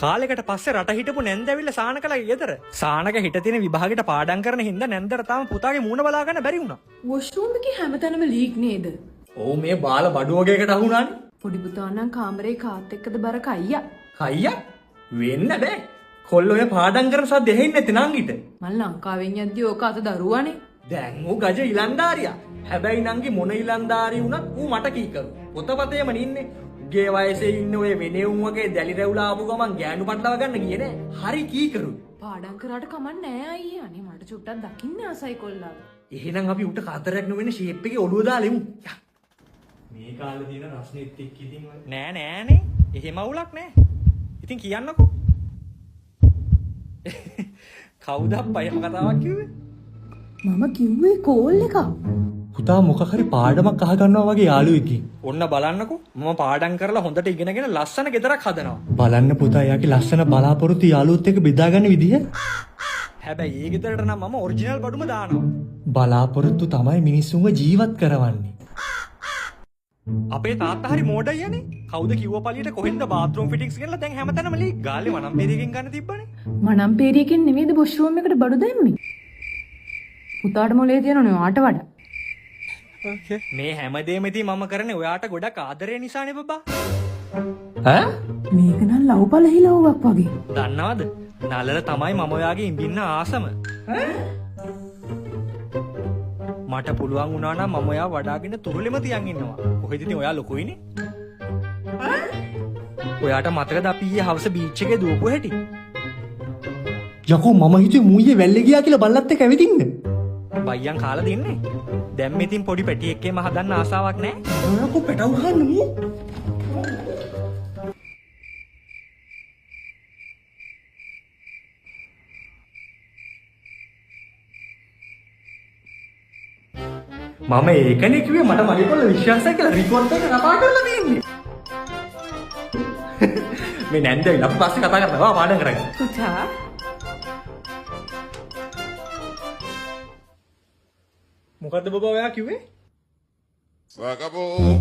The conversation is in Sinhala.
කාලෙකට පස්සේ රට හිටපු නැන්ද ඇවිල්ලා සානකලා ගෙදර. සානක හිට තියෙන විභාගෙට පාඩම් කරන හින්දා නැන්දට තාම පුතාගේ මූණ බලා ගන්න බැරි වුණා. වොෂ්රූම් එකේ හැමතැනම ලීක් නේද? ඔව් මේ බාල බඩු වගේකට අහුණානේ. පොඩි පුතා නම් කාමරේ කාත් එක්කද බර කයියා. අයියා වෙන්න බෑ. කොල්ලෝ ඔය පාඩම් කරන සද්ද ඇහෙන්නේ නැති නංගිට. මම ලංකාවෙන් යද්දි ඕක අත දරුවානේ. දැන් ඌ ගජ ඉලන්දාරියා. හැබැයි නංගි මොන ඉලන්දාරි වුණත් ඌ මට කීකරු. පොතපතේම නින්නේ. ගේ වයසේ ඉන්න ඔය වෙනෙවුම් වගේ දැලි රැවුලා ආපු ගමන් ගෑනු පටලව ගන්න ගියේ නෑ. හරි කීකරු. පාඩම් කරාට කමක් නෑ අයියා. අනේ මට චුට්ටක් දකින්න ආසයි කොල්ලා. එහෙනම් අපි උට කාතරයක් නොවෙන ෂේප් එකේ ඔළුව දාලෙමු. මේ කාලේ තියෙන රස්නෙත් එක්ක ඉතින් නෑ නෑනේ. එහෙම අවුලක් නෑ. ඉතින් කියන්නකෝ. කවුද අප්පා එහෙම කතාවක් කිව්වේ? මම කිව්වේ කෝල් එක. පුතා මොකක් හරි පාඩමක් අහ ගන්නවා වගේ යාළුවෙක්ගෙන්. ඔන්න බලන්නකෝ. මම පාඩම් කරලා හොඳට ඉගෙනගෙන ලස්සන ගෙදරක් හදනවා. බලන්න පුතා එයාගේ ලස්සන බලාපොරොත්තු යාළුවොත් එක්ක බෙදාගන්න විදිහ. හැබැයි ඒ ගෙදරට නම් මම ඔරිජිනල් බඩුම දානවා. බලාපොරොත්තු තමයි මිනිස්සුන්ව ජීවත් කරවන්නේ. අපේ තාත්තා හරි මෝඩයි යන්නේ. කවුද කිව්ව පළියට කොහෙන්ද බාත්රූම් ෆිටින්ග්ස් ගෙනලා දැන් හැමතැනම ලීක්. ගාලේ වනම් පෙරියකින් ගන්න තිබ්බනේ. මනම් පේරියකින් නෙමෙයිද වොෂ්රූම් එකට බඩු දැම්මේ. පුතාට මොලේ තියෙනවනේ ඔයාට වඩා. මේ හැමදේම ඉතින් මම කරන්නේ ඔයාට ගොඩක් ආදරේ නිසානේ බබා. ඈ? මේක නම් ලව්පල හිලව්වක් වගේ. දන්නවද? නලල තමයි මම ඔයාගේ ඉඳින්න ආසම. මට පුළුවන් වුණා නම් මම ඔයා වඩාගෙන තුරුලෙම තියන් ඉන්නවා. කොහෙද ඉතින් ඔයා ලොකුයිනේ. ඔයාට මතකද අපි ඊයේ හවස බීච් එකේ දුවපු හැටි? යකෝ මම හිතුවේ මූයේ වැල්ලේ ගියා කියලා බල්ලත් එක්ක ඇවිදින්න. බයියන් කාලා දෙන්නේ. දැන් මෙතින් පොඩි පැටි එක්කේම හදන්න ආසාවක් නැහැ. ඔයාකෝ පැටව ගන්න මූ. මම ඒකනේ කිව්වේ මට මගේ කොල්ල විශ්වාසයි කියලා රිකෝඩ් එක කතා කරලා තියෙන්නේ. මේ නැන්දේ අපි පස්සේ කතා කරනවා පාඩම් කරගන්න. පුතා මොකද්ද බබා ඔයා කිව්වේ? Vagabundo.